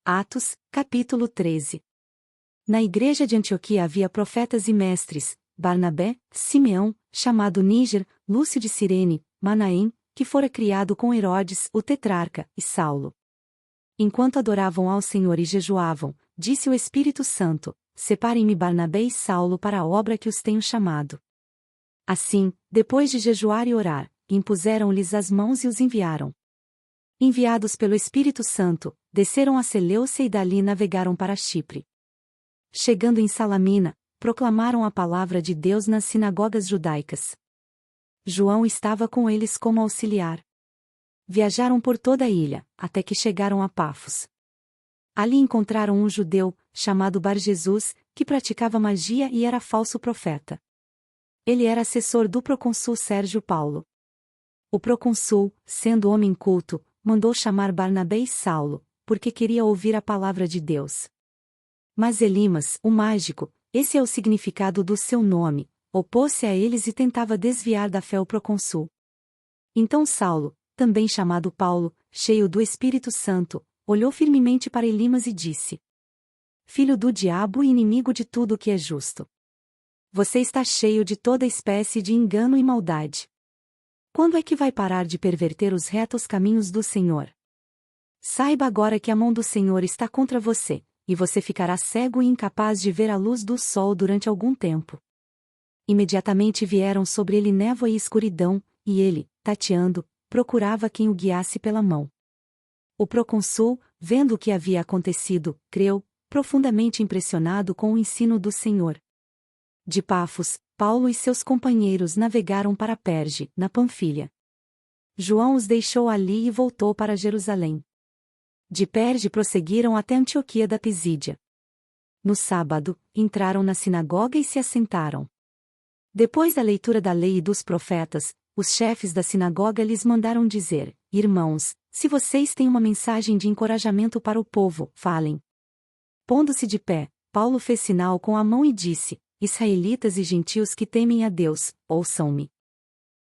Atos, capítulo 13. Na igreja de Antioquia havia profetas e mestres, Barnabé, Simeão, chamado Níger, Lúcio de Cirene, Manaém, que fora criado com Herodes, o tetrarca, e Saulo. Enquanto adoravam ao Senhor e jejuavam, disse o Espírito Santo: Separem-me Barnabé e Saulo para a obra que os tenho chamado. Assim, depois de jejuar e orar, impuseram-lhes as mãos e os enviaram. Enviados pelo Espírito Santo, desceram a Seleucia e dali navegaram para Chipre. Chegando em Salamina, proclamaram a palavra de Deus nas sinagogas judaicas. João estava com eles como auxiliar. Viajaram por toda a ilha, até que chegaram a Pafos. Ali encontraram um judeu, chamado Bar-Jesus, que praticava magia e era falso profeta. Ele era assessor do procônsul Sérgio Paulo. O procônsul, sendo homem culto, mandou chamar Barnabé e Saulo, porque queria ouvir a palavra de Deus. Mas Elimas, o mágico, esse é o significado do seu nome, opôs-se a eles e tentava desviar da fé o procônsul. Então Saulo, também chamado Paulo, cheio do Espírito Santo, olhou firmemente para Elimas e disse: Filho do diabo e inimigo de tudo o que é justo. Você está cheio de toda espécie de engano e maldade. Quando é que vai parar de perverter os retos caminhos do Senhor? Saiba agora que a mão do Senhor está contra você, e você ficará cego e incapaz de ver a luz do sol durante algum tempo. Imediatamente vieram sobre ele névoa e escuridão, e ele, tateando, procurava quem o guiasse pela mão. O procônsul, vendo o que havia acontecido, creu, profundamente impressionado com o ensino do Senhor. De Pafos, Paulo e seus companheiros navegaram para Perge, na Panfilha. João os deixou ali e voltou para Jerusalém. De Perge prosseguiram até Antioquia da Pisídia. No sábado, entraram na sinagoga e se assentaram. Depois da leitura da lei e dos profetas, os chefes da sinagoga lhes mandaram dizer: Irmãos, se vocês têm uma mensagem de encorajamento para o povo, falem. Pondo-se de pé, Paulo fez sinal com a mão e disse: Israelitas e gentios que temem a Deus, ouçam-me.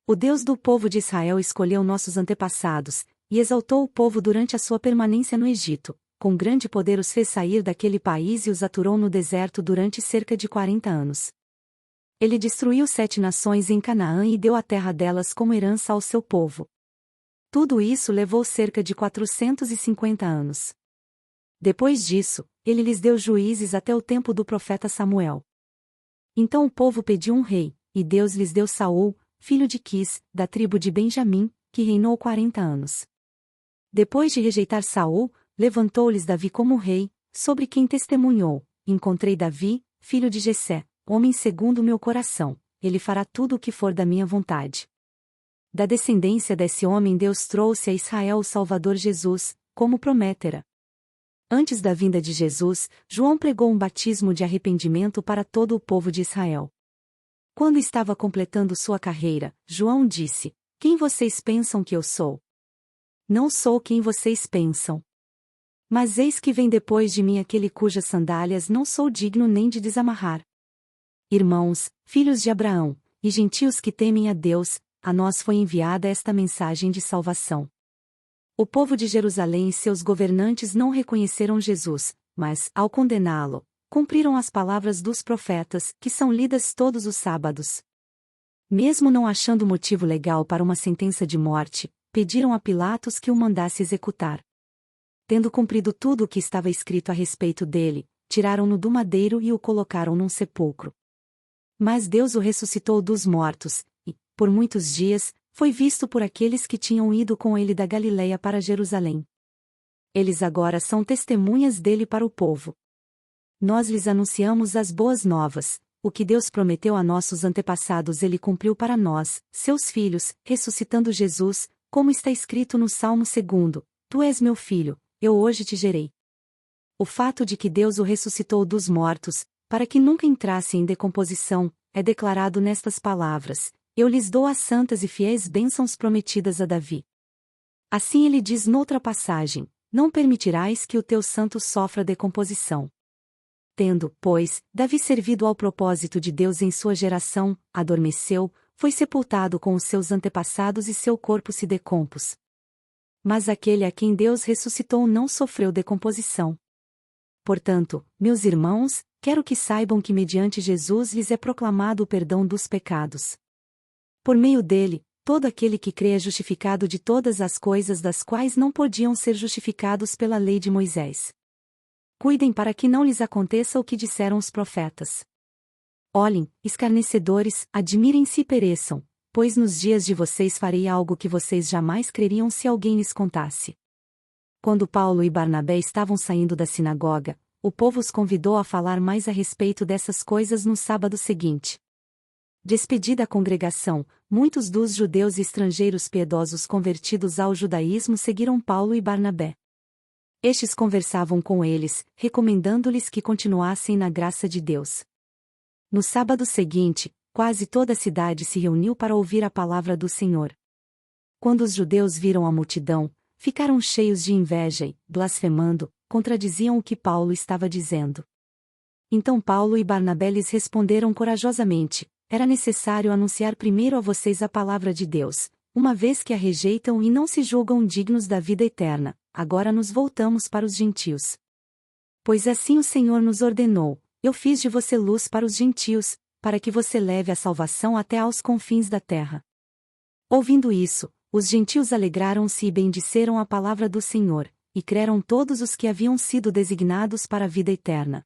O Deus do povo de Israel escolheu nossos antepassados, e exaltou o povo durante a sua permanência no Egito, com grande poder os fez sair daquele país e os aturou no deserto durante cerca de 40 anos. Ele destruiu 7 nações em Canaã e deu a terra delas como herança ao seu povo. Tudo isso levou cerca de 450 anos. Depois disso, ele lhes deu juízes até o tempo do profeta Samuel. Então o povo pediu um rei, e Deus lhes deu Saul, filho de Quis, da tribo de Benjamim, que reinou 40 anos. Depois de rejeitar Saul, levantou-lhes Davi como rei, sobre quem testemunhou: Encontrei Davi, filho de Jessé, homem segundo o meu coração, ele fará tudo o que for da minha vontade. Da descendência desse homem Deus trouxe a Israel o Salvador Jesus, como prometera. Antes da vinda de Jesus, João pregou um batismo de arrependimento para todo o povo de Israel. Quando estava completando sua carreira, João disse: Quem vocês pensam que eu sou? Não sou quem vocês pensam. Mas eis que vem depois de mim aquele cujas sandálias não sou digno nem de desamarrar. Irmãos, filhos de Abraão, e gentios que temem a Deus, a nós foi enviada esta mensagem de salvação. O povo de Jerusalém e seus governantes não reconheceram Jesus, mas, ao condená-lo, cumpriram as palavras dos profetas, que são lidas todos os sábados. Mesmo não achando motivo legal para uma sentença de morte, pediram a Pilatos que o mandasse executar. Tendo cumprido tudo o que estava escrito a respeito dele, tiraram-no do madeiro e o colocaram num sepulcro. Mas Deus o ressuscitou dos mortos, e, por muitos dias, foi visto por aqueles que tinham ido com ele da Galileia para Jerusalém. Eles agora são testemunhas dele para o povo. Nós lhes anunciamos as boas novas: o que Deus prometeu a nossos antepassados ele cumpriu para nós, seus filhos, ressuscitando Jesus, como está escrito no Salmo 2: Tu és meu filho, eu hoje te gerei. O fato de que Deus o ressuscitou dos mortos, para que nunca entrasse em decomposição, é declarado nestas palavras: Eu lhes dou as santas e fiéis bênçãos prometidas a Davi. Assim ele diz noutra passagem: Não permitirás que o teu santo sofra decomposição. Tendo, pois, Davi servido ao propósito de Deus em sua geração, adormeceu, foi sepultado com os seus antepassados e seu corpo se decompôs. Mas aquele a quem Deus ressuscitou não sofreu decomposição. Portanto, meus irmãos, quero que saibam que mediante Jesus lhes é proclamado o perdão dos pecados. Por meio dele, todo aquele que crê é justificado de todas as coisas das quais não podiam ser justificados pela lei de Moisés. Cuidem para que não lhes aconteça o que disseram os profetas. Olhem, escarnecedores, admirem-se e pereçam, pois nos dias de vocês farei algo que vocês jamais creriam se alguém lhes contasse. Quando Paulo e Barnabé estavam saindo da sinagoga, o povo os convidou a falar mais a respeito dessas coisas no sábado seguinte. Despedida a congregação, muitos dos judeus e estrangeiros piedosos convertidos ao judaísmo seguiram Paulo e Barnabé. Estes conversavam com eles, recomendando-lhes que continuassem na graça de Deus. No sábado seguinte, quase toda a cidade se reuniu para ouvir a palavra do Senhor. Quando os judeus viram a multidão, ficaram cheios de inveja e, blasfemando, contradiziam o que Paulo estava dizendo. Então Paulo e Barnabé lhes responderam corajosamente: era necessário anunciar primeiro a vocês a palavra de Deus, uma vez que a rejeitam e não se julgam dignos da vida eterna, agora nos voltamos para os gentios. Pois assim o Senhor nos ordenou: eu fiz de você luz para os gentios, para que você leve a salvação até aos confins da terra. Ouvindo isso, os gentios alegraram-se e bendisseram a palavra do Senhor, e creram todos os que haviam sido designados para a vida eterna.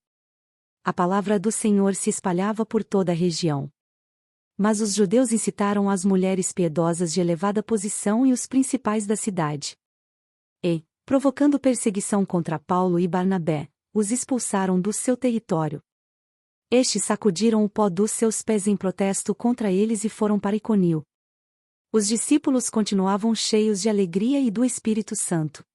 A palavra do Senhor se espalhava por toda a região. Mas os judeus incitaram as mulheres piedosas de elevada posição e os principais da cidade. E, provocando perseguição contra Paulo e Barnabé, os expulsaram do seu território. Estes sacudiram o pó dos seus pés em protesto contra eles e foram para Iconio. Os discípulos continuavam cheios de alegria e do Espírito Santo.